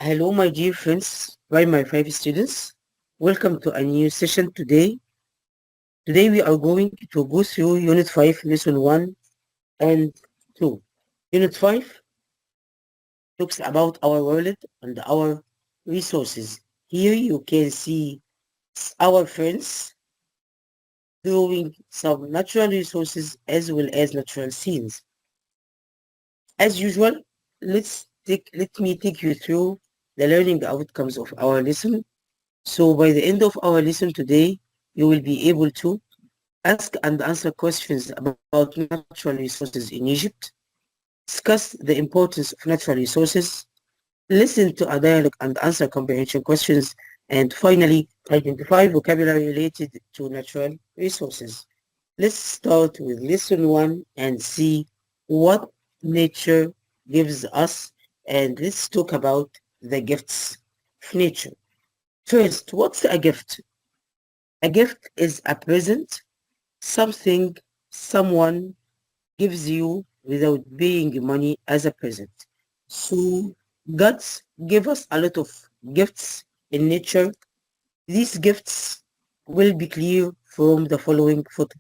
Hello, my dear friends, my five students. Welcome to a new session today. Today we are going to go through Unit 5, Lesson 1 and 2. Unit 5 talks about our world and our resources. Here you can see our friends drawing some natural resources as well as natural scenes. As usual, let me take you through the learning outcomes of our lesson. So by the end of our lesson today, you will be able to ask and answer questions about natural resources in Egypt, discuss the importance of natural resources, listen to a dialogue and answer comprehension questions, and finally, identify vocabulary related to natural resources. Let's start with lesson 1 and see what nature gives us, and let's talk about the gifts of nature. First, what's a gift? A gift is a present, something someone gives you without paying money as a present. So gods give us a lot of gifts in nature. These gifts will be clear from the following photo.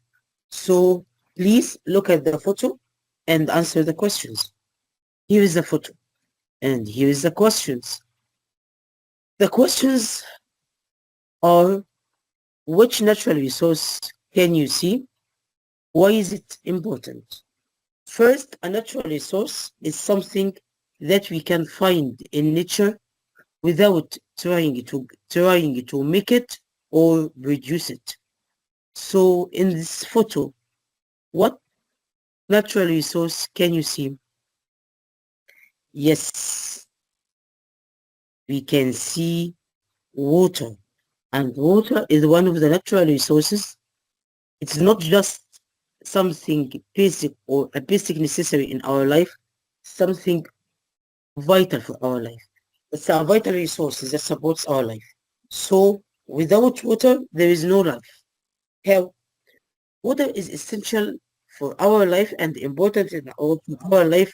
So please look at the photo and answer the questions. Here is the photo and here is the questions. The questions are: which natural resource can you see? Why is it important? First, a natural resource is something that we can find in nature without trying to make it or produce it. So in this photo, what natural resource can you see? Yes, we can see water. And water is one of the natural resources. It's not just something basic or a basic necessary in our life, something vital for our life. It's a vital resource that supports our life. So without water, there is no life. How? Water is essential for our life and important in our life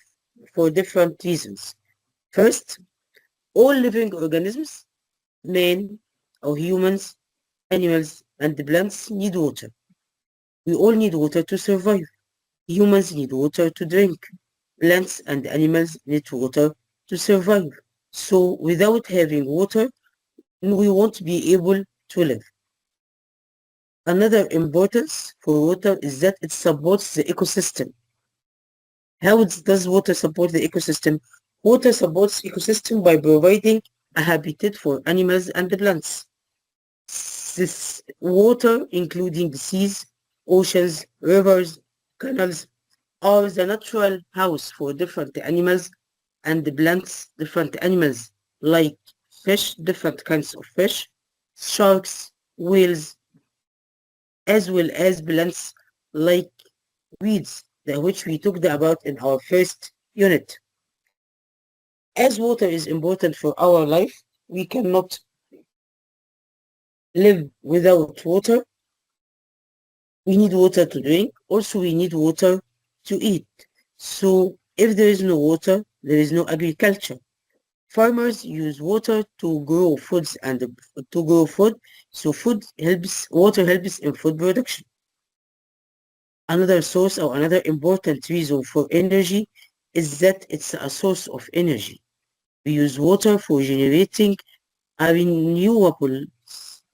for different reasons. First, all living organisms, men or humans, animals, and plants need water. We all need water to survive. Humans need water to drink. Plants and animals need water to survive. So without having water, we won't be able to live. Another importance for water is that it supports the ecosystem. How does water support the ecosystem? Water supports ecosystem by providing a habitat for animals and plants. This water, including seas, oceans, rivers, canals, are the natural house for different animals and plants, different animals like fish, different kinds of fish, sharks, whales, as well as plants like weeds, which we talked about in our first unit. As water is important for our life, we cannot live without water. We need water to drink. Also, we need water to eat. So if there is no water, there is no agriculture. Farmers use water to grow foods and to grow food. So water helps in food production. Another source or another important reason for energy is that it's a source of energy. We use water for generating a renewable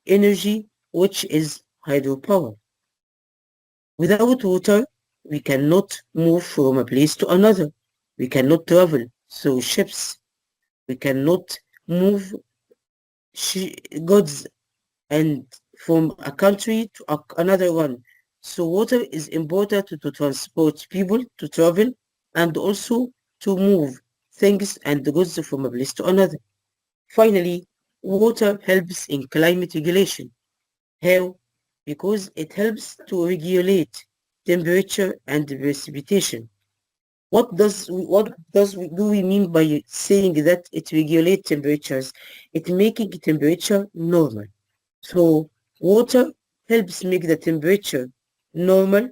energy, which is hydropower. Without water, we cannot move from a place to another. We cannot travel through ships. We cannot move goods and from a country to another one. So water is important to transport people, to travel, and also to move things and goods from a place to another. Finally, water helps in climate regulation. How? Because it helps to regulate temperature and precipitation. Do we mean by saying that it regulates temperatures? It making temperature normal. So water helps make the temperature normal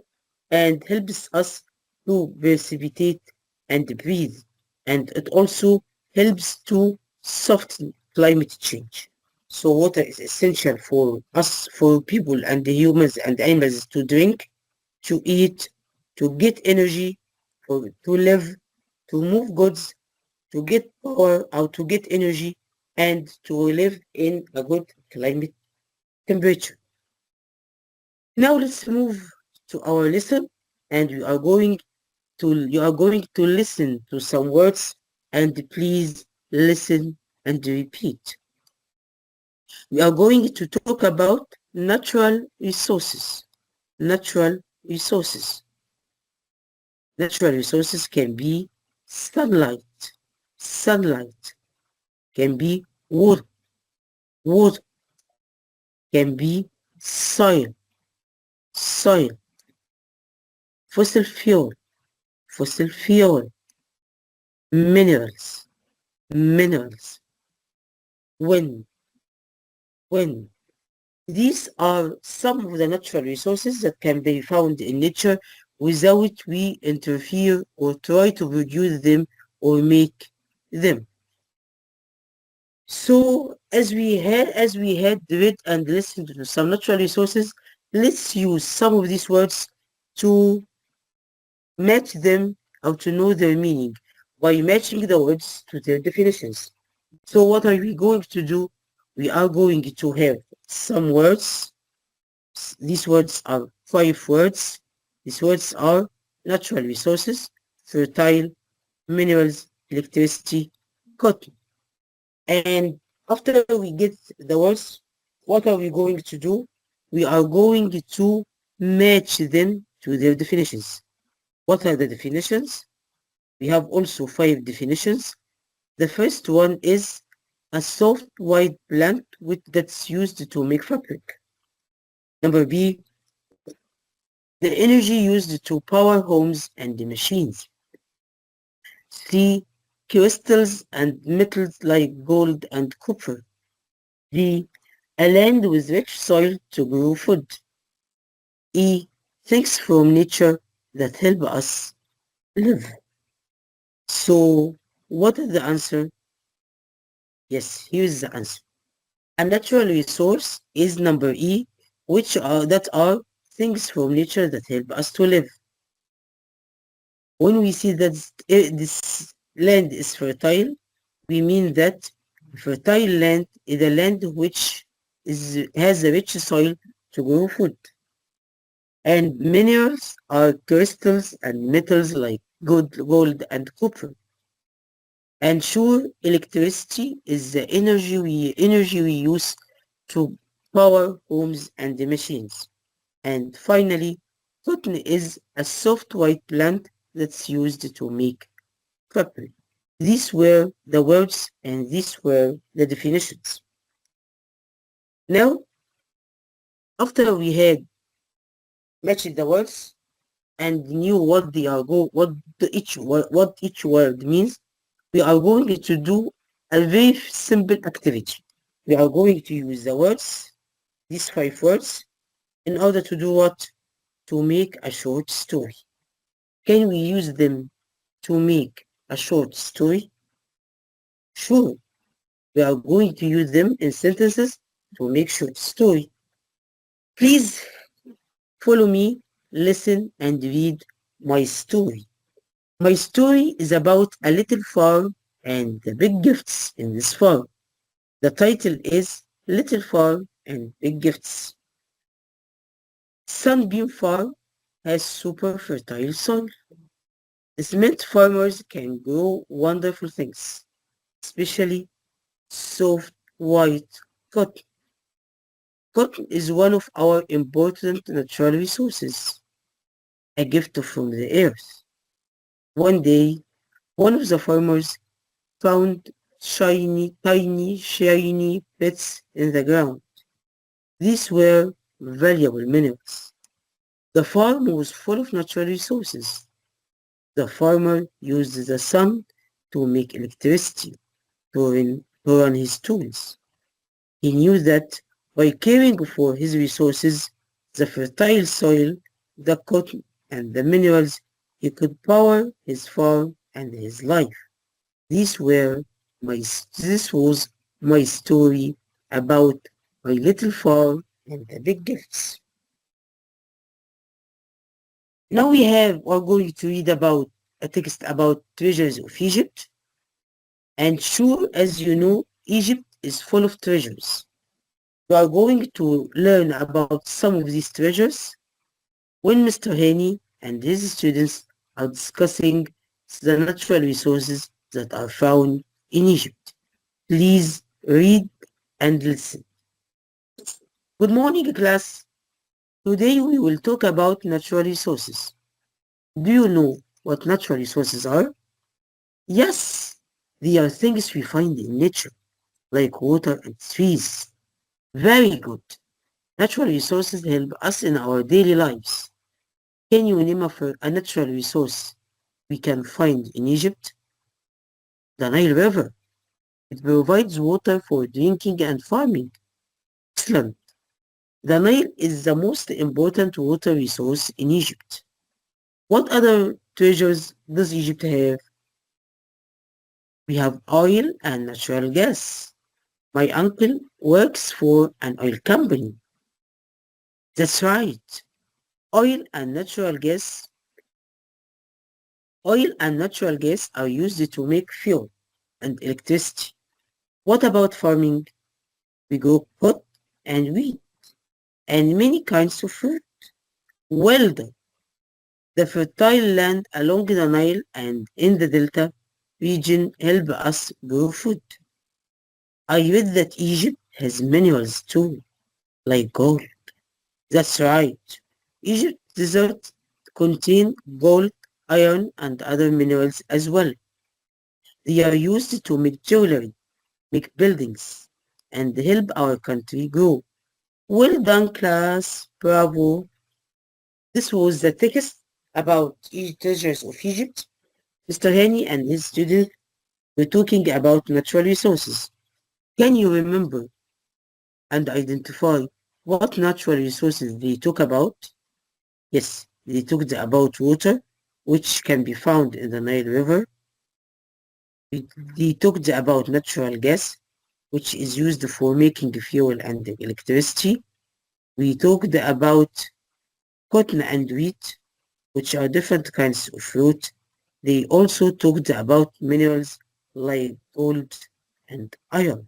and helps us to precipitate and breathe. And it also helps to soften climate change. So water is essential for us, for people and the humans and animals to drink, to eat, to get energy, to live, to move goods, to get power or to get energy, and to live in a good climate temperature. Now let's move to our lesson, and you are going to listen to some words, and please listen and repeat. We are going to talk about natural resources. Natural resources. Natural resources can be sunlight. Sunlight can be wood. Wood can be soil. Soil. Fossil fuel. Fossil fuel. Minerals. Minerals. Wind. Wind. These are some of the natural resources that can be found in nature without we interfere or try to produce them or make them. So as we had read and listened to some natural resources, let's use some of these words to match them or to know their meaning by matching the words to their definitions. So what are we going to do? We are going to have some words. These words are 5 words. These words are natural resources, fertile, minerals, electricity, cotton. And after we get the words, what are we going to do? We are going to match them to their definitions. What are the definitions? We have also 5 definitions. The first one is a soft white plant that's used to make fabric. Number B, the energy used to power homes and the machines. C, crystals and metals like gold and copper. D, a land with rich soil to grow food. E, things from nature that help us live. So, what is the answer? Yes, here is the answer. A natural resource is number E, that are things from nature that help us to live. When we see that this land is fertile, we mean that fertile land is a land which has a rich soil to grow food. And minerals are crystals and metals like gold and copper. And sure, electricity is the energy we use to power homes and the machines. And finally, cotton is a soft white plant that's used to make fabric. These were the words and these were the definitions. Now, after we had matched the words and knew what they are what each word means, we are going to do a very simple activity. We are going to use the words, these 5 words, in order to do what? To make a short story. Can we use them to make a short story? Sure. We are going to use them in sentences to make short story. Please follow me, listen, and read my story. My story is about a little farm and the big gifts in this farm. The title is Little Farm and Big Gifts. Sunbeam Farm has super fertile soil. Cement farmers can grow wonderful things, especially soft white cotton. Cotton is one of our important natural resources, a gift from the earth. One day, one of the farmers found shiny bits in the ground. These were valuable minerals. The farm was full of natural resources. The farmer used the sun to make electricity to run his tools. He knew that by caring for his resources, the fertile soil, the cotton, and the minerals, he could power his farm and his life. These were This was my story about my little farm and the big gifts. Now we're going to read about a text about treasures of Egypt. And sure, as you know, Egypt is full of treasures. We are going to learn about some of these treasures when Mr. Haney and his students are discussing the natural resources that are found in Egypt. Please read and listen. Good morning, class. Today we will talk about natural resources. Do you know what natural resources are? Yes, they are things we find in nature, like water and trees. Very good. Natural resources help us in our daily lives. Can you name a natural resource we can find in Egypt? The Nile River. It provides water for drinking and farming. Excellent. The Nile is the most important water resource in Egypt. What other treasures does Egypt have? We have oil and natural gas. My uncle works for an oil company. That's right. Oil and natural gas Oil and natural gas are used to make fuel and electricity. What about farming? We grow cotton and wheat and many kinds of fruit. Well done. The fertile land along the Nile and in the Delta region help us grow food. I read that Egypt has minerals too, like gold. That's right. Egypt's deserts contain gold, iron, and other minerals as well. They are used to make jewelry, make buildings, and help our country grow. Well done, class. Bravo. This was the text about treasures of Egypt. Mr. Hani and his students were talking about natural resources. Can you remember and identify what natural resources they talk about? Yes, they talked about water, which can be found in the Nile River. They talked about natural gas, which is used for making fuel and electricity. We talked about cotton and wheat, which are different kinds of fruit. They also talked about minerals like gold and iron.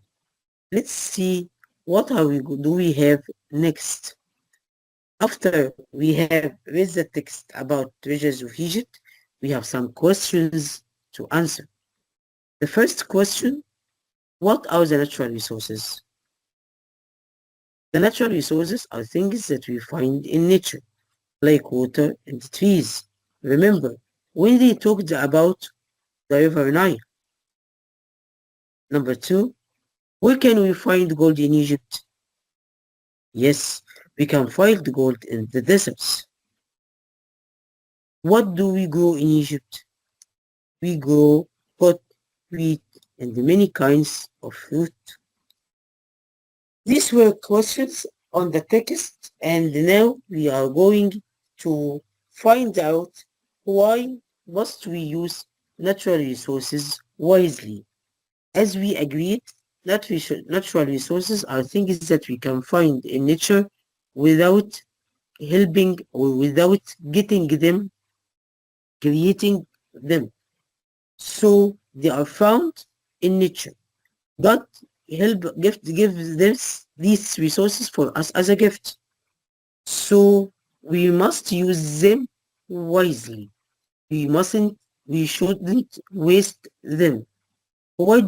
Let's see do we have next. After we have read the text about treasures of Egypt, we have some questions to answer. The first question, what are the natural resources? The natural resources are things that we find in nature, like water and trees. Remember, when they talked about the River Nile. Number two, where can we find gold in Egypt? Yes, we can find gold in the deserts. What do we grow in Egypt? We grow cotton, wheat, and many kinds of fruit. These were questions on the text, and now we are going to find out why must we use natural resources wisely. As we agreed, natural resources are things that we can find in nature without helping or without getting them, creating them. So they are found in nature. God gives these resources for us as a gift. So we must use them wisely. We shouldn't waste them. Why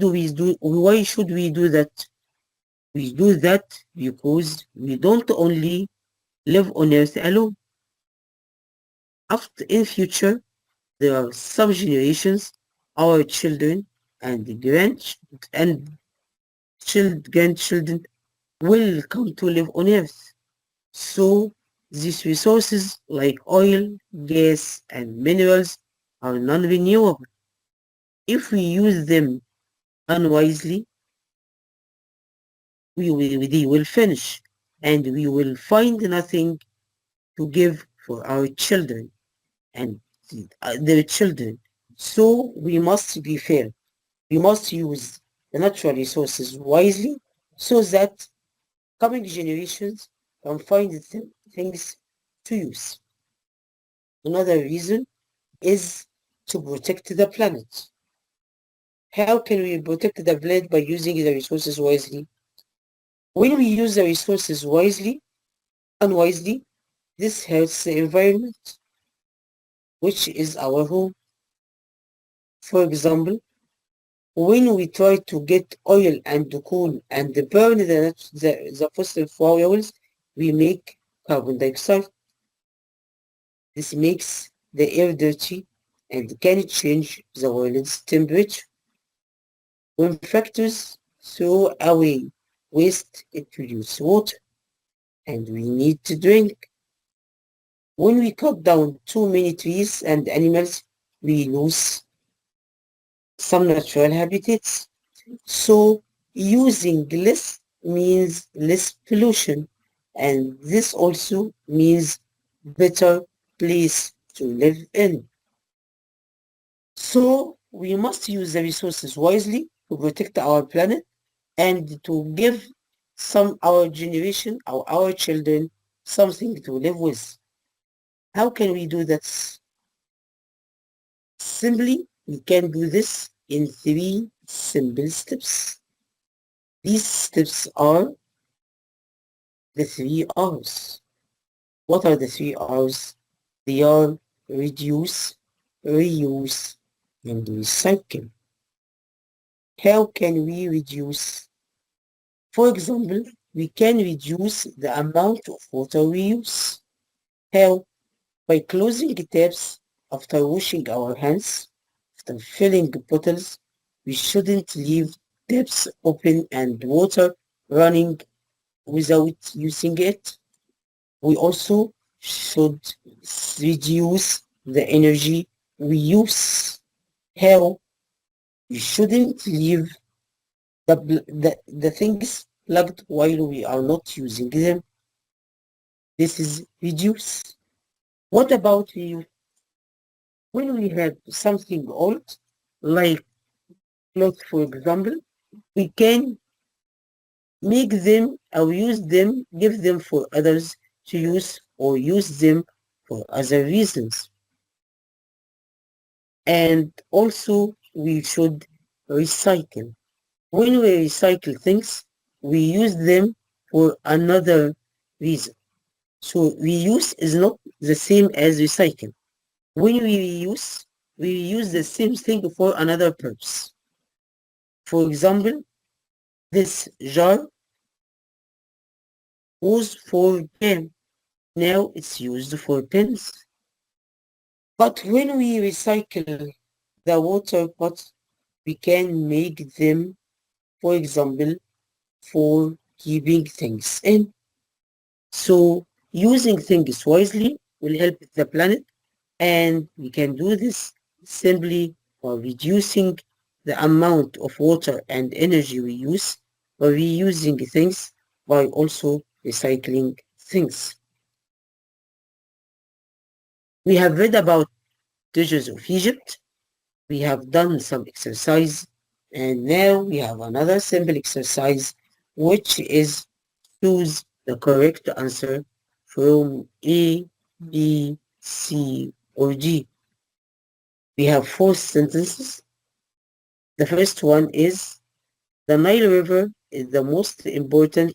should we do that? We do that because we don't only live on earth alone. After in future, there are some generations, our children and and grandchildren will come to live on earth. So these resources like oil, gas, and minerals are non-renewable. If we use them unwisely, they will finish and we will find nothing to give for our children and their children. So we must be fair. We must use the natural resources wisely so that coming generations can find things to use. Another reason is to protect the planet. How can we protect the planet by using the resources wisely? When we use the resources unwisely, this hurts the environment, which is our home. For example, when we try to get oil and coal and burn the fossil fuels, we make carbon dioxide. This makes the air dirty and can change the world's temperature. When factories throw away waste, it produces water, and we need to drink. When we cut down too many trees and animals, we lose some natural habitats. So using less means less pollution, and this also means better place to live in. So we must use the resources wisely to protect our planet and to give our generation or our children something to live with. How can we do that? Simply, we can do this in three simple steps. These steps are the three R's. What are the three R's? They are reduce, reuse, and recycle. How can we reduce? For example, we can reduce the amount of water we use. How? By closing taps after washing our hands, after filling bottles, we shouldn't leave taps open and water running without using it. We also should reduce the energy we use. How? We shouldn't leave the things plugged while we are not using them. This is reduce. What about reuse? When we have something old, like clothes, for example, we can make them or use them, give them for others to use or use them for other reasons. And also, we should recycle. When we recycle things, we use them for another reason. So reuse is not the same as recycle. When we use the same thing for another purpose. For example, this jar was for jam. Now it's used for pens. But when we recycle the water pots, we can make them, for example, for keeping things in. So using things wisely will help the planet, and we can do this simply by reducing the amount of water and energy we use, by reusing things, by also recycling things. We have read about treasures of Egypt. We have done some exercise, and now we have another simple exercise, which is choose the correct answer from A, B, C, or D. We have four sentences. The first one is the Nile River is the most important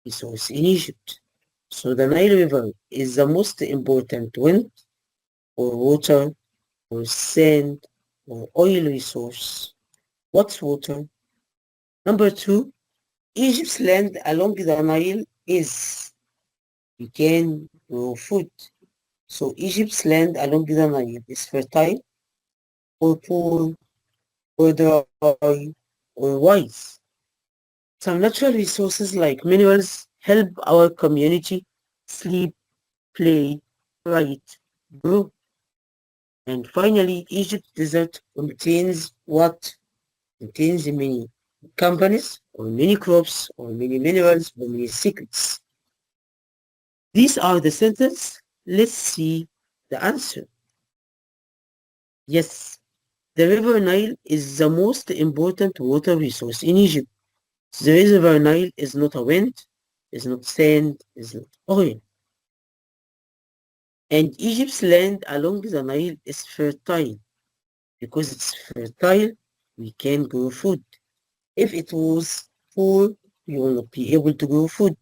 resource in Egypt. So the Nile River is the most important wind or water or sand or oil resource. What's water? Number two, Egypt's land along the Nile is, you can grow food. So Egypt's land along the Nile is fertile or poor or dry or wise. Some natural resources like minerals help our community sleep, play, write, grow. And finally, Egypt desert contains what? Contains many companies or many crops or many minerals or many secrets. These are the sentences. Let's see the answer. Yes, The river Nile is the most important water resource in Egypt. The river Nile is not a wind, is not sand, is not oil. And Egypt's land along the Nile is fertile. Because it's fertile, we can grow food. If it was poor, we will not be able to grow food.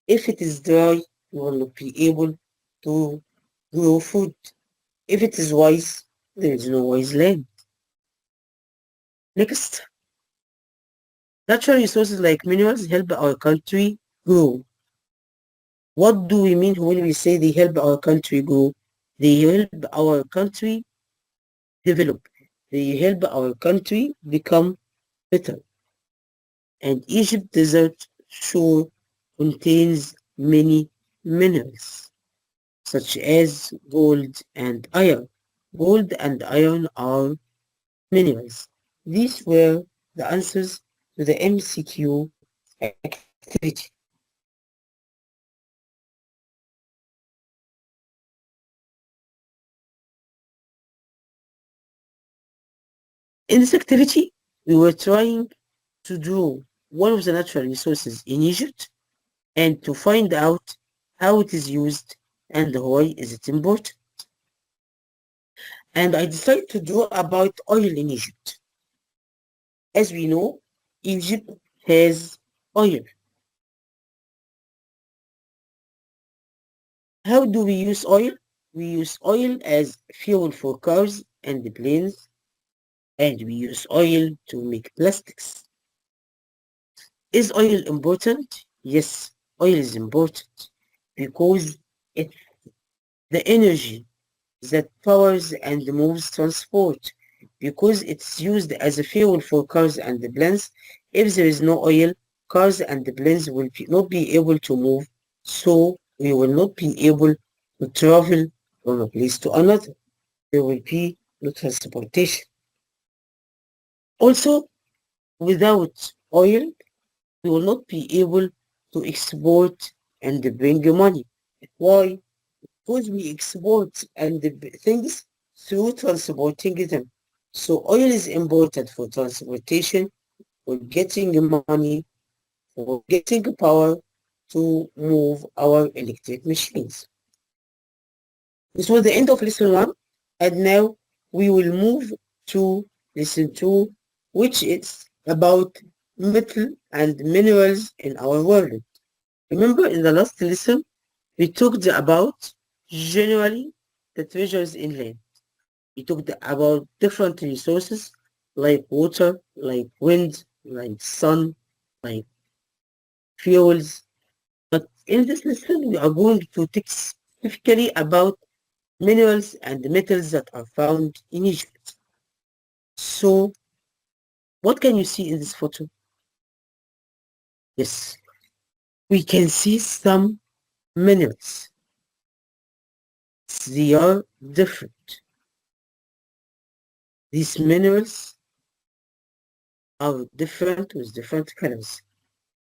If it is dry, we will not be able to grow food. If it is wise, there is no wise land. Next, natural resources like minerals help our country grow. What do we mean when we say they help our country grow? They help our country develop. They help our country become better. And Egypt desert shore contains many minerals, such as gold and iron. Gold and iron are minerals. These were the answers to the MCQ activity. In this activity, we were trying to draw one of the natural resources in Egypt and to find out how it is used and why is it important. And I decided to draw about oil in Egypt. As we know, Egypt has oil. How do we use oil? We use oil as fuel for cars and planes, and we use oil to make plastics. Is oil important? Yes, oil is important because it's the energy that powers and moves transport. Because it's used as a fuel for cars and planes, if there is no oil, cars and planes will not be able to move, so we will not be able to travel from a place to another. There will be no transportation. Also, without oil, we will not be able to export and bring money. Why? Because we export and the things through transporting them. So oil is important for transportation, for getting money, for getting power to move our electric machines. This was the end of lesson one, and now we will move to lesson two, which is about metal and minerals in our world. Remember in the last lesson, we talked about generally the treasures in land. We talked about different resources like water, like wind, like sun, like fuels. But in this lesson, we are going to talk specifically about minerals and metals that are found in Egypt. So, what can you see in this photo? Yes, we can see some minerals. They are different. These minerals are different with different colors.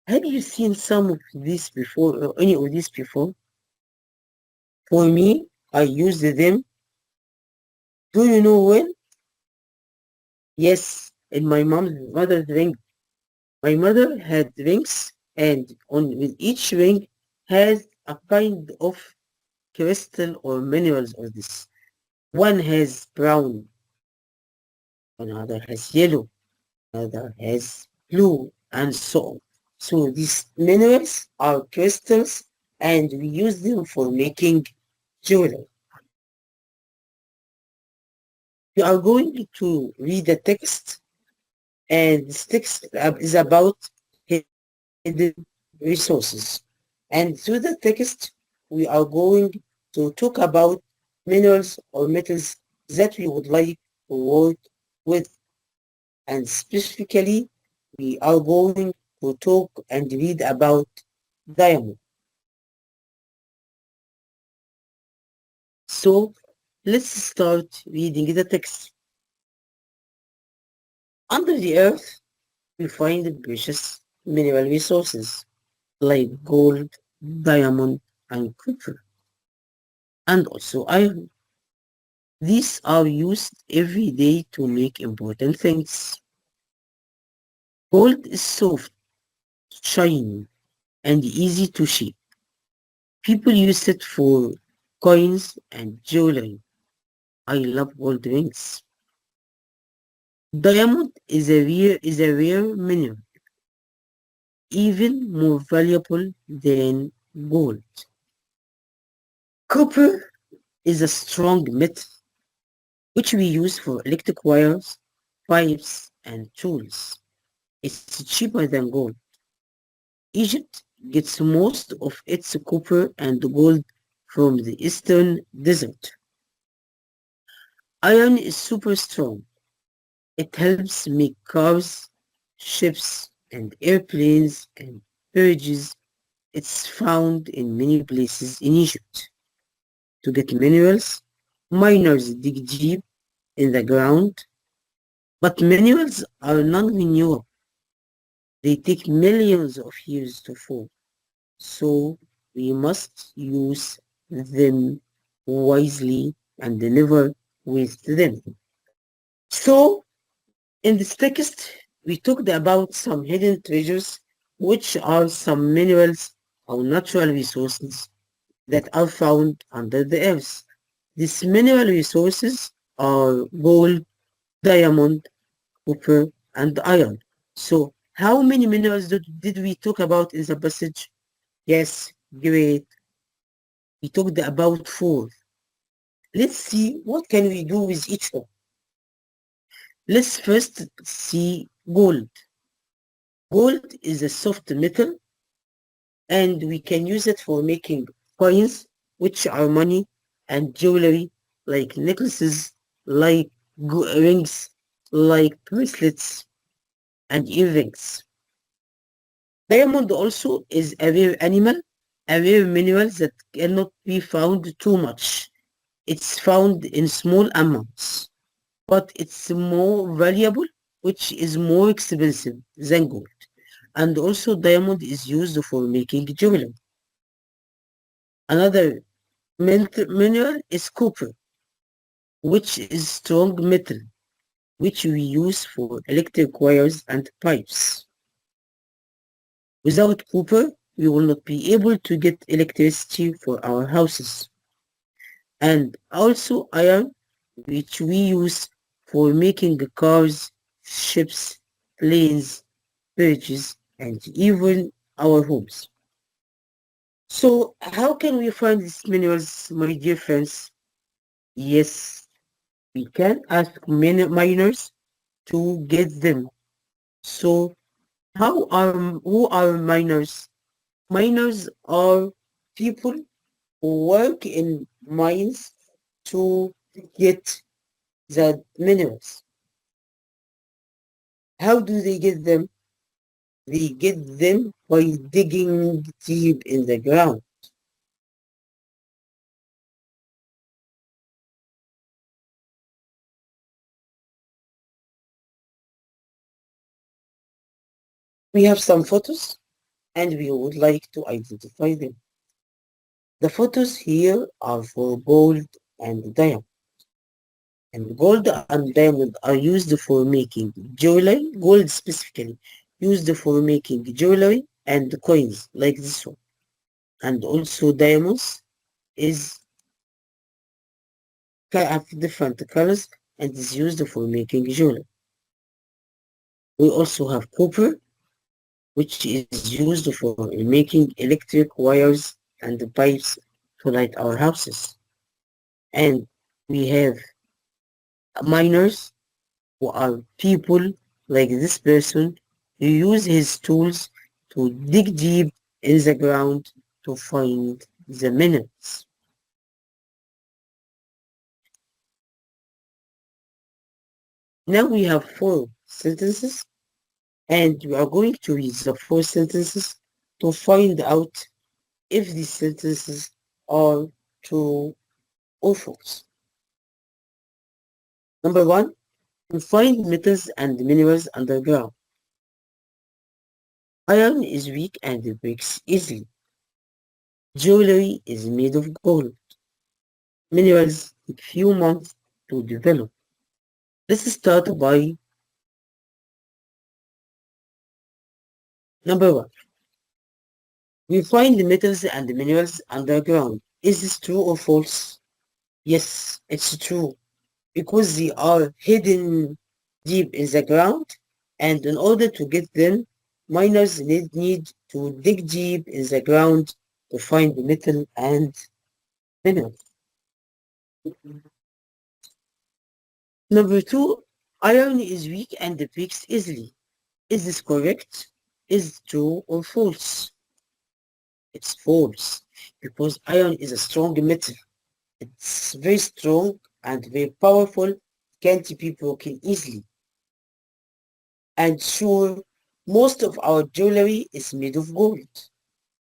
Have you seen some of these before or any of these before? For me, I used them. Do you know when? Yes, in my mother's ring. My mother had rings, and on with each ring has a kind of crystal or minerals of this. One has brown, another has yellow, another has blue, and so on. So these minerals are crystals, and we use them for making jewelry. We are going to read the text, and this text is about hidden resources. And through the text, we are going to talk about minerals or metals that we would like to work with. And specifically, we are going to talk and read about diamond. So let's start reading the text. Under the earth, we find precious mineral resources like gold, diamond, and copper, and also iron. These are used every day to make important things. Gold is soft, shiny, and easy to shape. People use it for coins and jewelry. I love gold rings. Diamond is a rare mineral, even more valuable than gold. Copper is a strong metal which we use for electric wires, pipes, and tools. It's cheaper than gold. Egypt gets most of its copper and gold from the eastern desert. Iron is super strong. It helps make cars, ships, and airplanes and bridges. It's found in many places in Egypt. To get minerals, miners dig deep in the ground, but minerals are non-renewable. They take millions of years to form, so we must use them wisely and never waste them. So, in this text, we talked about some hidden treasures, which are some minerals or natural resources that are found under the earth. These mineral resources are gold, diamond, copper, and iron. So, how many minerals did we talk about in the passage? Yes, great. We talked about four. Let's see what can we do with each one. Let's first see gold. Gold is a soft metal and we can use it for making coins, which are money, and jewelry like necklaces, like rings, like bracelets, and earrings. Diamond also is a rare animal, a rare mineral that cannot be found too much. It's found in small amounts, but it's more valuable, which is more expensive than gold. And also diamond is used for making jewelry. Another mineral is copper, which is strong metal, which we use for electric wires and pipes. Without copper, we will not be able to get electricity for our houses. And also iron, which we use for making cars, ships, planes, bridges, and even our homes. So how can we find these minerals, my dear friends? Yes, we can ask miners to get them. So who are miners? Miners are people who work in mines to get the minerals. How do they get them? They get them by digging deep in the ground. We have some photos and we would like to identify them. The photos here are for gold and diamond. And gold and diamond are used for making jewelry, gold specifically, used for making jewelry and coins like this one. And also diamonds is have different colors and is used for making jewelry. We also have copper, which is used for making electric wires and pipes to light our houses. And we have miners who are people like this person who use his tools to dig deep in the ground to find the minerals. Now we have four sentences and we are going to read the four sentences to find out if these sentences are true or false. Number one, we find metals and minerals underground. Iron is weak and breaks easily. Jewelry is made of gold. Minerals take few months to develop. Let's start by number one. We find the metals and the minerals underground. Is this true or false? Yes, it's true because they are hidden deep in the ground, and in order to get them, miners need to dig deep in the ground to find the metal and minerals. Number two, iron is weak and breaks easily. Is this correct? Is it true or false? It's false because iron is a strong metal. It's very strong and very powerful, can't be broken easily. And sure, most of our jewelry is made of gold.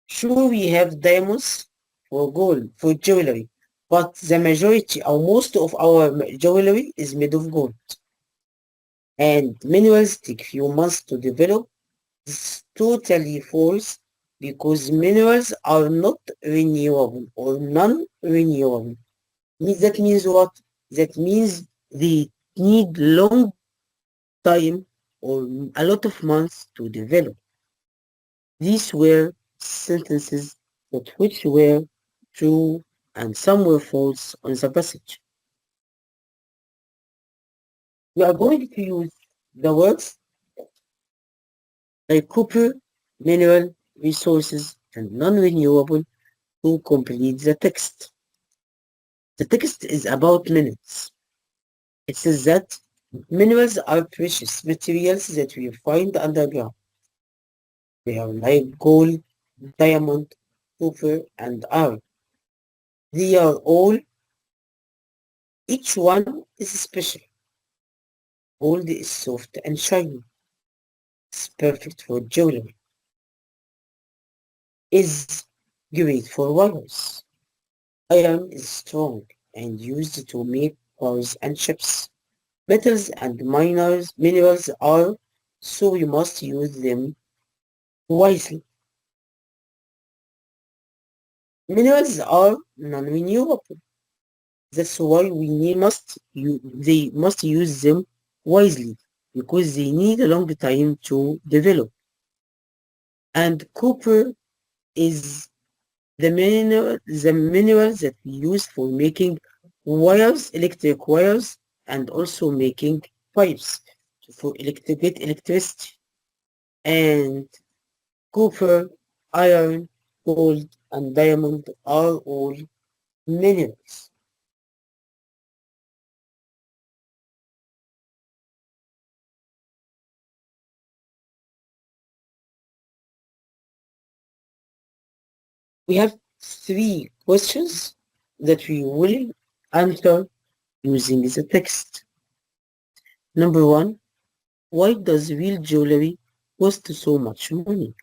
Sure, we have diamonds for gold, for jewelry, but the majority or most of our jewelry is made of gold. And minerals take few months to develop. It's totally false because minerals are not renewable or non-renewable. That means what? That means they need long time or a lot of months to develop. These were sentences that which were true and some were false on the passage. We are going to use the words like copper, mineral, resources, and non-renewable to complete the text. The text is about minerals. It says that minerals are precious materials that we find underground. They are like gold, diamond, copper, and iron. They are all, each one is special. Gold is soft and shiny. It's perfect for jewelry. Is great for wires. Iron is strong and used to make cars and ships. Metals and minerals are, so we must use them wisely. Minerals are non-renewable. That's why they must use them wisely because they need a long time to develop. And copper is the mineral that we use for making wires, electric wires, and also making pipes for get electricity. And copper, iron, gold, and diamond are all minerals. We have three questions that we will answer using the text. Number one, why does real jewelry cost so much money?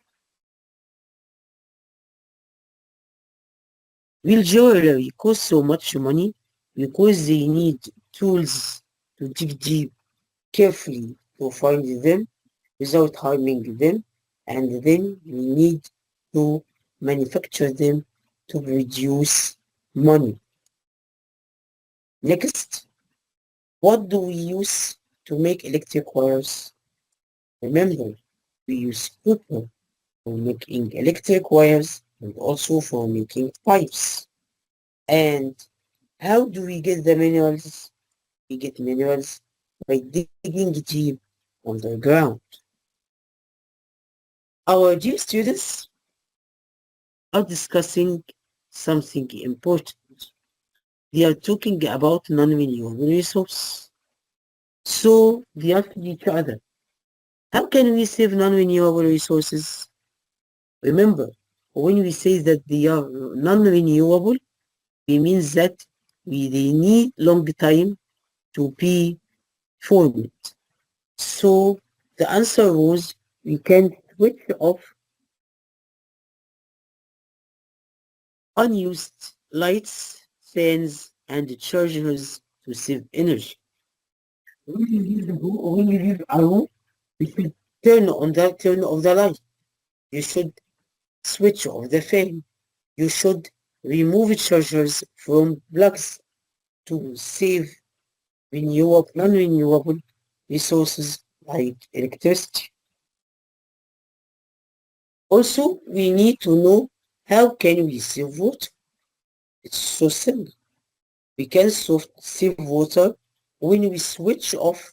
Real jewelry costs so much money because they need tools to dig deep carefully to find them without harming them, and then we need to manufacture them to produce money. Next, what do we use to make electric wires? Remember, we use copper for making electric wires and also for making pipes. And how do we get the minerals? We get minerals by digging deep underground. Our dear students are discussing something important. They are talking about non-renewable resources. So they ask each other, how can we save non-renewable resources? Remember, when we say that they are non-renewable, it means that they need long time to be formed. So the answer was we can switch off unused lights, fans, and chargers to save energy. When you leave a room, you should turn off the light. You should switch off the fan. You should remove chargers from plugs to save non-renewable resources like electricity. Also, we need to know how can we save water. It's so simple. We can save water when we switch off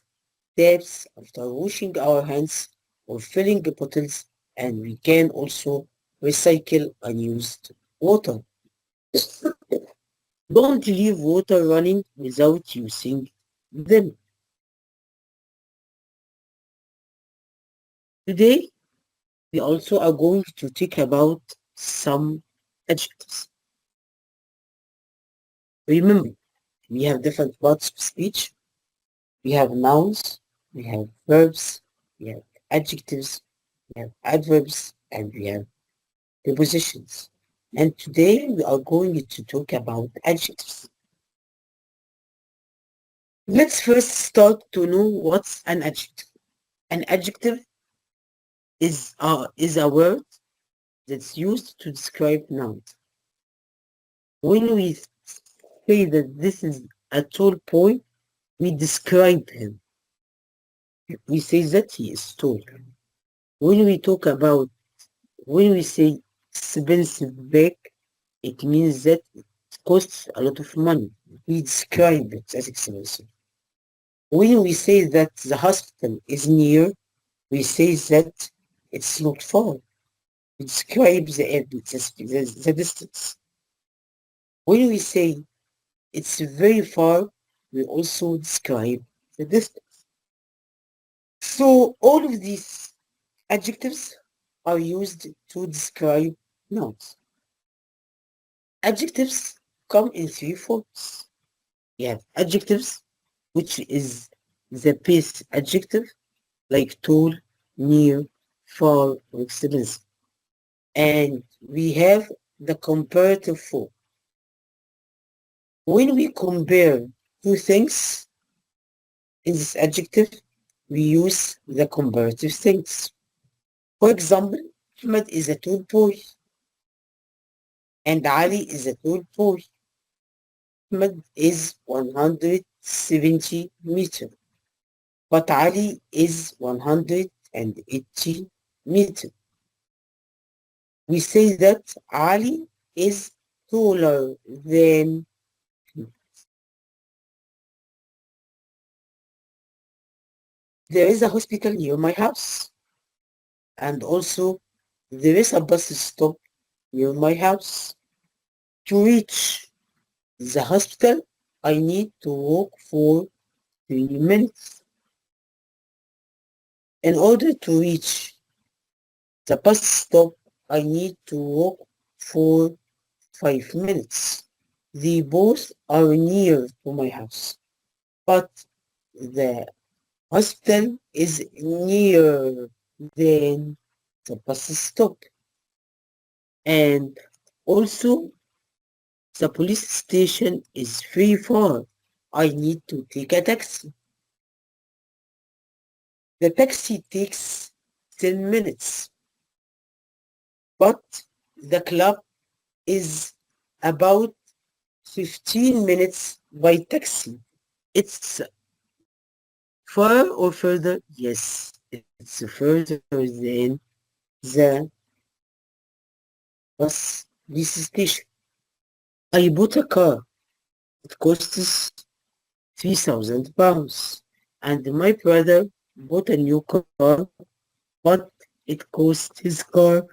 taps after washing our hands or filling the bottles, and we can also recycle unused water. Don't leave water running without using them. Today, we also are going to talk about some adjectives. Remember, we have different parts of speech. We have nouns, we have verbs, we have adjectives, we have adverbs, and we have prepositions. And today we are going to talk about adjectives. Let's first start to know what's an adjective. An adjective is a word that's used to describe nouns. When we say that this is a tall boy, we describe him. We say that he is tall. When we talk about, when we say expensive bag, it means that it costs a lot of money. We describe it as expensive. When we say that the hospital is near, we say that it's not far. We describe the distance. When we say it's very far, we also describe the distance. So all of these adjectives are used to describe nouns. Adjectives come in three forms. We have adjectives, which is the base adjective, like tall, near, far, or expensive. And we have the comparative form. When we compare two things in this adjective, we use the comparative things. For example, Ahmed is a tall boy and Ali is a tall boy. Ahmed is 170 meters, but Ali is 180 meters. We say that Ali is taller than. There is a hospital near my house, and also there is a bus stop near my house. To reach the hospital, I need to walk for 3 minutes. In order to reach the bus stop, I need to walk for 5 minutes. They both are near to my house, but the hospital is nearer than the bus stop. And also, the police station is very far. I need to take a taxi. The taxi takes 10 minutes, but the club is about 15 minutes by taxi. It's far or further? Yes, it's further than the bus station. I bought a car. It costs £3,000. And my brother bought a new car, but it cost his car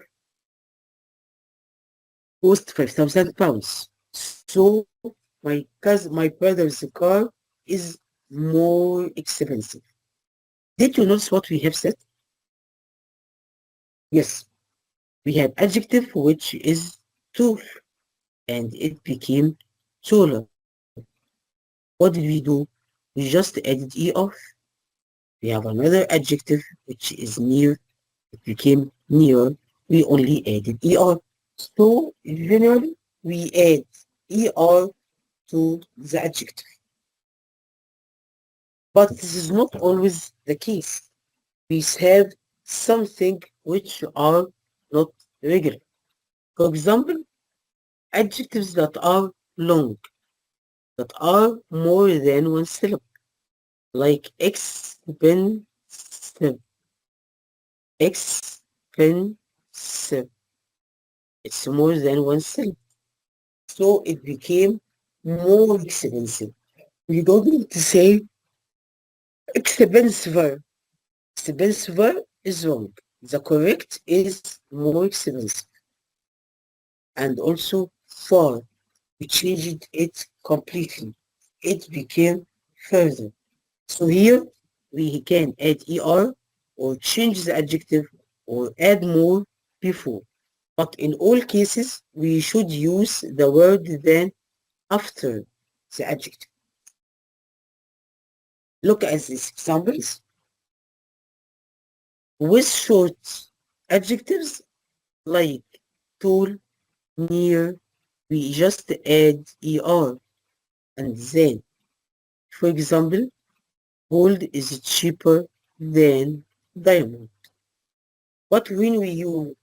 cost £5,000. So my brother's car is more expensive. Did you notice what we have said? Yes, we have adjective which is tall, and it became taller. What did we do? We just added er. We have another adjective which is near. It became near. We only added er. So generally we add er to the adjective. But this is not always the case. We have something which are not regular. For example, adjectives that are long, that are more than one syllable. like expensive, expensive. It's more than one syllable. So it became more expensive. We don't need to say expensive. Expensive is wrong. The correct is more expensive. And also far. We changed it completely. It became further. So here we can add er or change the adjective or add more before. But in all cases, we should use the word then after the adjective. Look at these examples. With short adjectives like tall, near, we just add er and then. For example, gold is cheaper than diamond. But when we use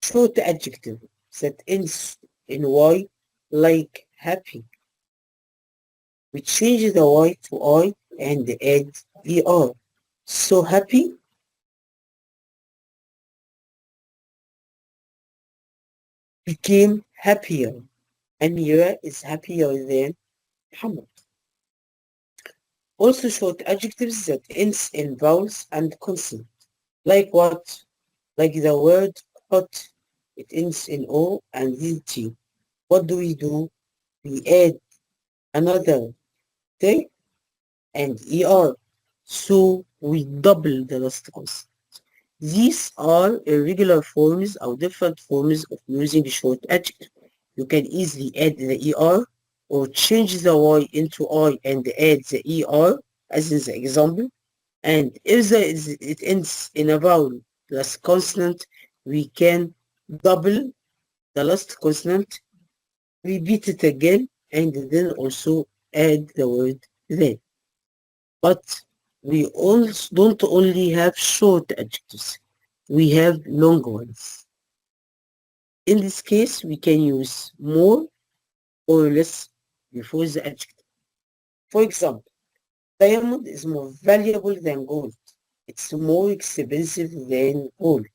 short adjective that ends in y, like happy, we change the y to I and add er. So happy became happier. Amira is happier than Muhammad. Also short adjectives that ends in vowels and consonant. Like what? Like the word hot. It ends in O and T. What do? We add another thing and er. So we double the last consonant. These are irregular forms or different forms of using short adjective. You can easily add the er or change the y into I and add the er as in the example. And if it ends in a vowel plus consonant, we can double the last consonant, repeat it again, and then also add the word then. But we also don't only have short adjectives, we have long ones. In this case, we can use more or less before the adjective. For example, diamond is more valuable than gold. It's more expensive than gold.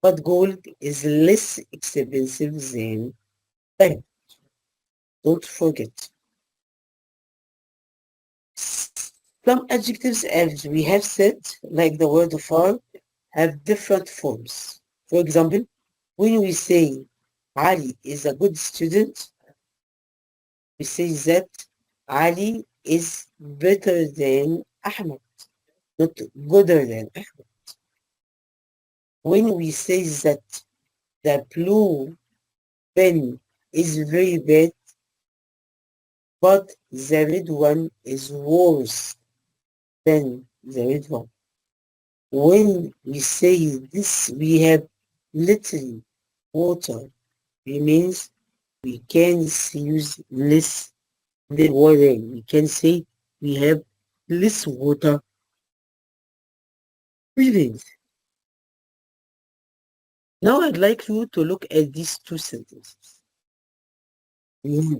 But gold is less expensive than diamond. Don't forget. Some adjectives, as we have said, like the word far, have different forms. For example, when we say Ali is a good student, we say that Ali is better than Ahmed, not gooder than Ahmed. When we say that the blue pen is very bad, but the red one is worse than the red one. When we say this, we have little water. It means we can use less than water. We can say we have less water breathing. Now I'd like you to look at these two sentences. We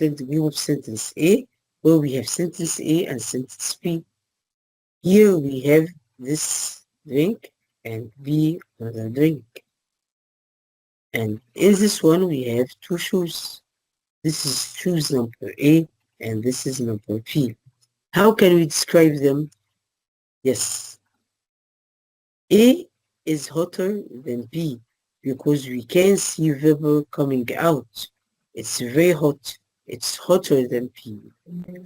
have sentence A, where we have sentence A and sentence B. Here we have this drink and B another drink. And in this one we have two shoes. This is shoes number A and this is number B. How can we describe them? Yes, A is hotter than B because we can see vapor coming out. It's very hot. It's hotter than B.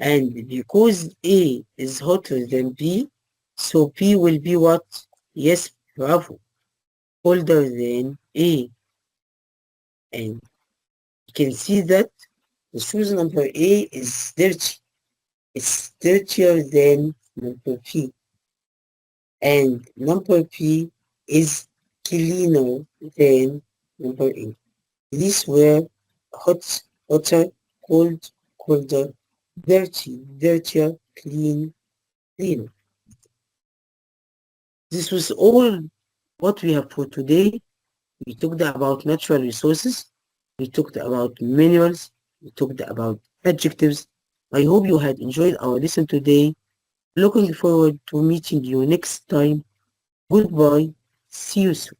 And because A is hotter than B, so B will be what? Yes, bravo. Colder than A. And you can see that the shoes number A is dirty. It's dirtier than number P. And number P is cleaner than number A. These were hot, hotter, cold, colder, dirty, dirtier, clean, cleaner. This was all what we have for today. We talked about natural resources. We talked about minerals. We talked about adjectives. I hope you had enjoyed our lesson today. Looking forward to meeting you next time. Goodbye. See you soon.